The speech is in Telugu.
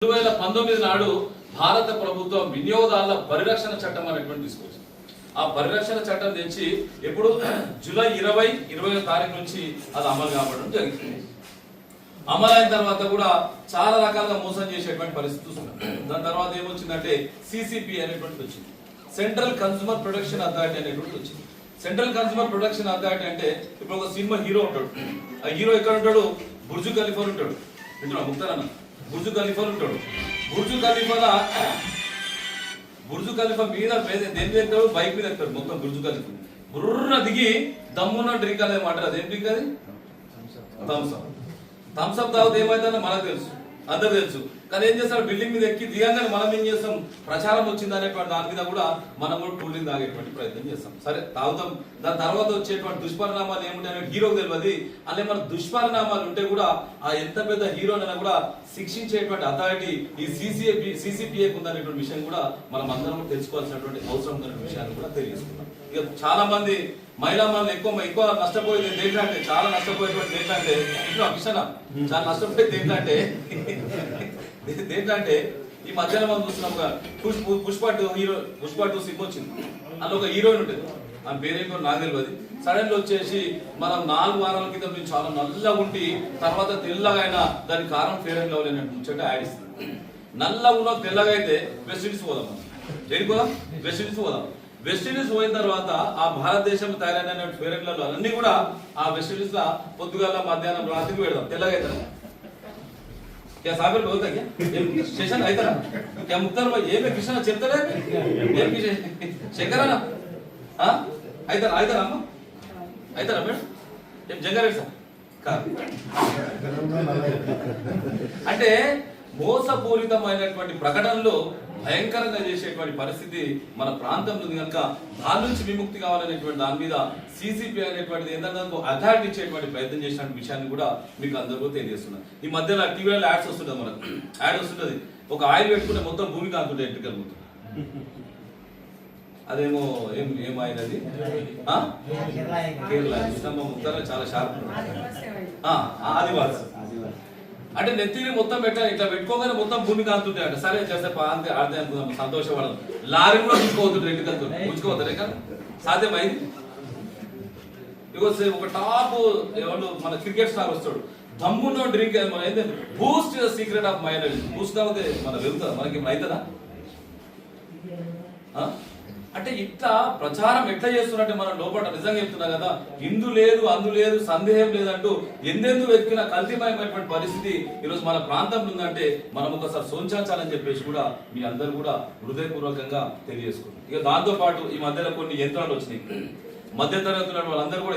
2019 నాడు భారత ప్రభుత్వం వినియోగదారుల పరిరక్షణ చట్టం అనేటువంటి తీసుకొచ్చింది. ఆ పరిరక్షణ చట్టం తెచ్చి ఎప్పుడు జూలై 20 తారీఖు నుంచి అది అమలు కావడం జరిగింది. అమలైన తర్వాత కూడా చాలా రకాలుగా మోసం చేసేటువంటి పరిస్థితి చూస్తున్నాం. దాని తర్వాత ఏమొచ్చిందంటే సిసిపి అనేటువంటిది వచ్చింది, సెంట్రల్ కన్స్యూమర్ ప్రొటెక్షన్ అథారిటీ అనేటువంటిది వచ్చింది. సెంట్రల్ కన్స్యూమర్ ప్రొటెక్షన్ అథారిటీ అంటే ఇప్పుడు ఒక సినిమా హీరో ఉంటాడు, ఆ హీరో ఎక్కడ ఉంటాడు? బుర్జు ఖలీఫా ఉంటాడు. ముక్తారన్న బుర్జు ఖలీఫా ఉంటాడు. బుర్జు ఖలీఫా మీద దేని మీద ఎక్కుతాడు? బైక్ మీద ఎక్కుతాడు. మొత్తం బుర్జు ఖలీఫా బుర్ర దిగి దమ్మున్న డ్రింక్ అనే మాట. అదేం డ్రింక్? అది థమ్స్అప్ తాగితే ఏమైతుందో మనకు తెలుసు, అందరు తెలుసు. కానీ ఏం చేస్తాడు? బిల్డింగ్ మీద ఎక్కి దిగంగానే మనం ఏం చేస్తాం? ప్రచారం వచ్చింది అనేటువంటి దాని మీద కూడా మనం కూడా కూల్ డ్రింక్ తాగేటువంటి ప్రయత్నం చేస్తాం. సరే తాగుతాం. దాని తర్వాత వచ్చేటువంటి దుష్పరిణామాలు ఏముంటాయో హీరోకి తెలియదు. అలా మన దుష్పరిణామాలు ఉంటే కూడా ఆ ఎంత పెద్ద హీరోనైనా కూడా శిక్షించేటువంటి అథారిటీ ఈ సిసిపిఏకి ఉందనేటువంటి విషయం కూడా మనం అందరం తెలుసుకోవాల్సినటువంటి అవసరం ఉందనే విషయాన్ని కూడా తెలియజేసుకున్నాం. ఇక చాలా మంది మహిళా మనల్ని ఎక్కువ నష్టపోయేది ఏంటంటే, చాలా నష్టపోయేటువంటి ఏంటంటే, కిషన్ చాలా నష్టపోయేది ఏంటంటే ఈ మధ్యాహ్నం మనం చూస్తున్నాం పుష్ప 2 సినిమా వచ్చింది. అందులో ఒక హీరోయిన్ ఉంటుంది, ఆమె పేరేంటో నాకు తెలియదు. సడన్ గా వచ్చేసి మనం 4 వారాల క్రితం నుంచి చాలా నల్లగా ఉండి తర్వాత తెల్లగా అయినా దానికి కారణం ఫేర్ అండ్ లవ్లీ అన్నట్టు యాడ్ ఇస్తుంది. నల్లగా ఉన్న తెల్లగా అయితే వెస్ట్ ఇండీస్ పోదాం. దేనికి పోదాం? వెస్ట్ ఇండీస్ పోదాం. వెస్ట్ ఇండీస్ పోయిన తర్వాత ఆ భారతదేశంలో తయారైన ఫేర్ అండ్ లవ్లీ అన్ని కూడా ఆ వెస్ట్ ఇండీస్ లా పొద్దుగాల మధ్యాహ్నం రాత్రికి పెడదాం. తెల్లగా అవుతారా? क्या सागर में होता क्या? स्टेशन आई था क्या? मुख्तार भाई ये में कृष्णा चलता है ये की शेखर ना हां आई था अम्मा आई था मैडम ये जंगारे सा का అంటే మోసపూరితమైనటువంటి ప్రకటనలు భయంకరంగా చేసేటువంటి పరిస్థితి మన ప్రాంతంలో ఉంది. కనుక దాని నుంచి విముక్తి కావాలనేటువంటి దాని మీద సిసిపి అనేటువంటిది ఏంటంటే అథారిటీ ఇచ్చేటువంటి ప్రయత్నం చేసినటువంటి విషయాన్ని కూడా మీకు అందరికీ తెలియజేస్తున్నాను. ఈ మధ్యలో టీవీలో యాడ్స్ వస్తుంటది, మనకు యాడ్ వస్తుంటది. ఒక ఆయిల్ పెట్టుకుంటే మొత్తం భూమి కాకుంటే ఎంట్రికలు మొత్తం. అదేమో ఏం ఆయిల్ అది? కేరళ ముఖ్యంగా చాలా షార్ప్. ఆదివాసి అంటే నెత్తిని మొత్తం పెట్టాలి. ఇట్లా పెట్టుకోగానే మొత్తం భూమి కాంతుంటే అంటే సరే చేస్తే అంతే ఆడితే అనుకుందాం, సంతోషపడదు. లారీ కూడా ఉంచుకోవద్దు, ఎంటుకలతో ఉంచుకోవద్దు. రేఖ సాధ్యమైంది. ఒక టాప్ ఎవరు మన క్రికెట్ స్టార్ వస్తాడు, దమ్మునో డ్రింక్ మన బూస్ట్ సీక్రెట్ ఆఫ్ మైండ్ అని బూస్ట్ కాకపోతే మన వెళ్తుందా? మనకి అవుతుందా? అంటే ఇట్లా ప్రచారం ఎట్లా చేస్తున్నట్టే మనం లోపల నిజంగా చెప్తున్నా కదా, ఇందు లేదు అందు లేదు సందేహం లేదంటూ ఎందెందు వెతికిన కల్తీమయమైనటువంటి పరిస్థితి ఈరోజు మన ప్రాంతంలో ఉందంటే మనం ఒకసారి సోంచాలని చెప్పేసి కూడా మీ అందరూ కూడా హృదయపూర్వకంగా తెలియజేసుకున్నాం. ఇక దాంతో పాటు ఈ మధ్యలో కొన్ని యంత్రాలు వచ్చినాయి. మధ్య తరగతి వాళ్ళందరూ కూడా